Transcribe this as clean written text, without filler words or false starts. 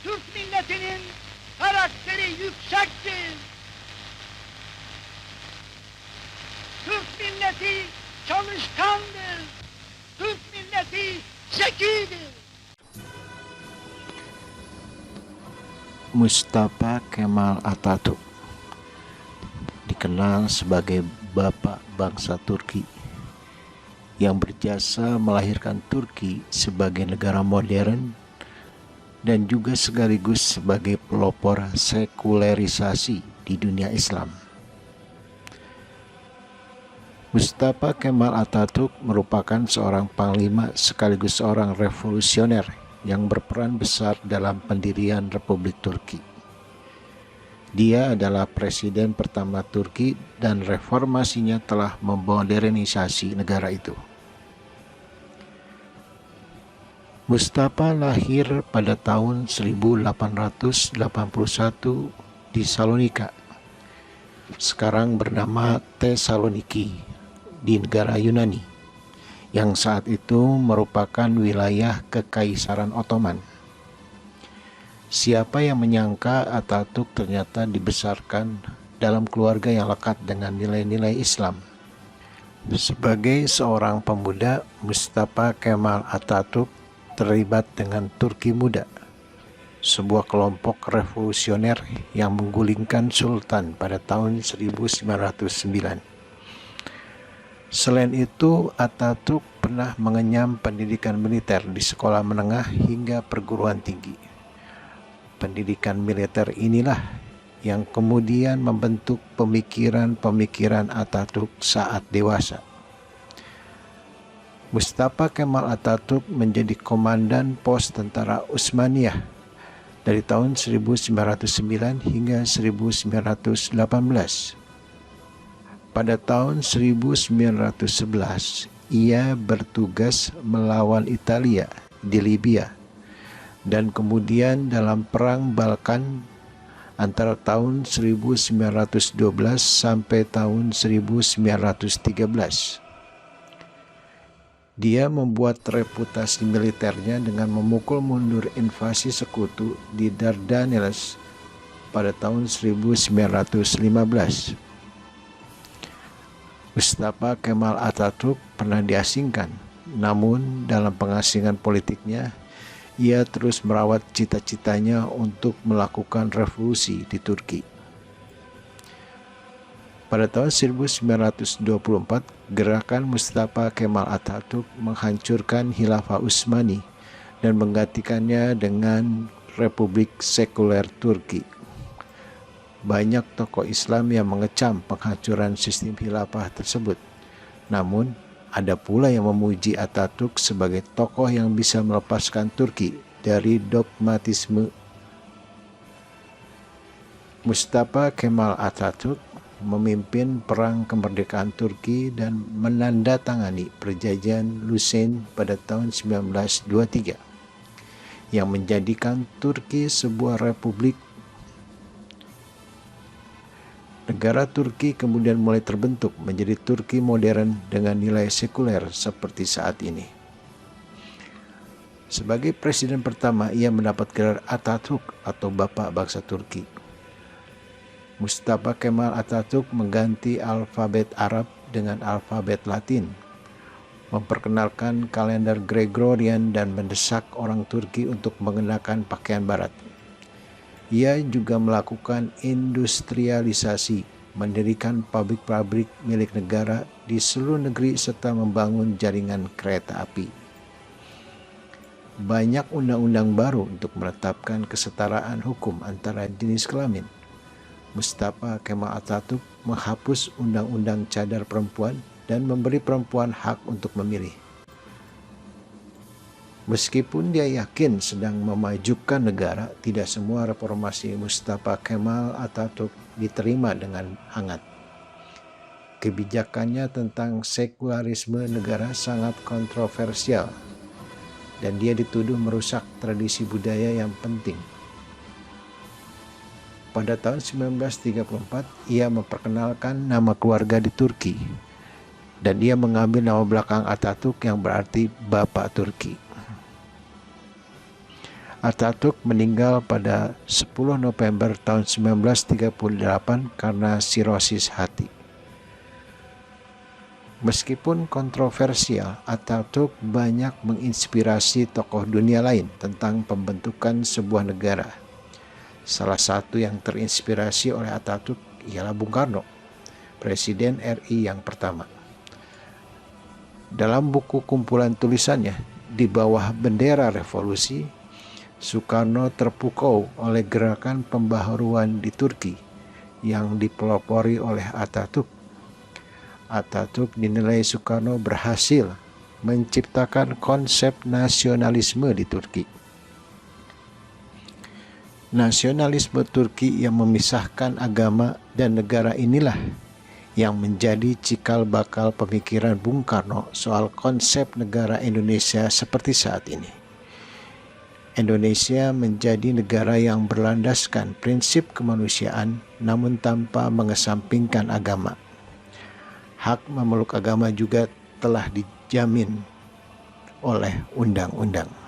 Türk milletinin karakteri yüksektir. Türk milleti çalışkandır. Türk milleti zekidir. Mustafa Kemal Atatürk dikenal sebagai Bapak Bangsa Turki yang berjasa melahirkan Turki sebagai negara modern dan juga sekaligus sebagai pelopor sekularisasi di dunia Islam. Mustafa Kemal Atatürk merupakan seorang panglima sekaligus seorang revolusioner yang berperan besar dalam pendirian Republik Turki. Dia adalah presiden pertama Turki dan reformasinya telah memodernisasi negara itu. Mustafa lahir pada tahun 1881 di Salonika, sekarang bernama Thessaloniki, di negara Yunani, yang saat itu merupakan wilayah Kekaisaran Ottoman. Siapa yang menyangka Atatürk ternyata dibesarkan dalam keluarga yang lekat dengan nilai-nilai Islam. Sebagai seorang pemuda, Mustafa Kemal Atatürk terlibat dengan Turki Muda, sebuah kelompok revolusioner yang menggulingkan Sultan pada tahun 1909. Selain itu, Atatürk pernah mengenyam pendidikan militer di sekolah menengah hingga perguruan tinggi. Pendidikan militer inilah yang kemudian membentuk pemikiran-pemikiran Atatürk saat dewasa. Mustafa Kemal Atatürk menjadi komandan pos tentara Utsmaniyah dari tahun 1909 hingga 1918. Pada tahun 1911, ia bertugas melawan Italia di Libya dan kemudian dalam Perang Balkan antara tahun 1912 sampai tahun 1913. Dia membuat reputasi militernya dengan memukul mundur invasi sekutu di Dardanelles pada tahun 1915. Mustafa Kemal Atatürk pernah diasingkan, namun dalam pengasingan politiknya, ia terus merawat cita-citanya untuk melakukan revolusi di Turki. Pada tahun 1924, gerakan Mustafa Kemal Atatürk menghancurkan Khilafah Utsmani dan menggantikannya dengan Republik Sekuler Turki. Banyak tokoh Islam yang mengecam penghancuran sistem khilafah tersebut. Namun, ada pula yang memuji Atatürk sebagai tokoh yang bisa melepaskan Turki dari dogmatisme. Mustafa Kemal Atatürk memimpin perang kemerdekaan Turki dan menandatangani perjanjian Lausanne pada tahun 1923 yang menjadikan Turki sebuah republik. Negara Turki kemudian mulai terbentuk menjadi Turki modern dengan nilai sekuler seperti saat ini. Sebagai presiden pertama, ia mendapat gelar Atatürk atau Bapak Bangsa Turki. Mustafa Kemal Atatürk mengganti alfabet Arab dengan alfabet Latin, memperkenalkan kalender Gregorian dan mendesak orang Turki untuk mengenakan pakaian barat. Ia juga melakukan industrialisasi, mendirikan pabrik-pabrik milik negara di seluruh negeri serta membangun jaringan kereta api. Banyak undang-undang baru untuk menetapkan kesetaraan hukum antara jenis kelamin. Mustafa Kemal Atatürk menghapus undang-undang cadar perempuan dan memberi perempuan hak untuk memilih. Meskipun dia yakin sedang memajukan negara, tidak semua reformasi Mustafa Kemal Atatürk diterima dengan hangat. Kebijakannya tentang sekularisme negara sangat kontroversial, dan dia dituduh merusak tradisi budaya yang penting. Pada tahun 1934, ia memperkenalkan nama keluarga di Turki, dan dia mengambil nama belakang Atatürk yang berarti Bapak Turki. Atatürk meninggal pada 10 November tahun 1938 karena sirosis hati. Meskipun kontroversial, Atatürk banyak menginspirasi tokoh dunia lain tentang pembentukan sebuah negara. Salah satu yang terinspirasi oleh Atatürk ialah Bung Karno, Presiden RI yang pertama. Dalam buku kumpulan tulisannya, Di Bawah Bendera Revolusi, Soekarno terpukau oleh gerakan pembaharuan di Turki yang dipelopori oleh Atatürk. Atatürk dinilai Soekarno berhasil menciptakan konsep nasionalisme di Turki. Nasionalisme Turki yang memisahkan agama dan negara inilah yang menjadi cikal bakal pemikiran Bung Karno soal konsep negara Indonesia seperti saat ini. Indonesia menjadi negara yang berlandaskan prinsip kemanusiaan namun tanpa mengesampingkan agama. Hak memeluk agama juga telah dijamin oleh undang-undang.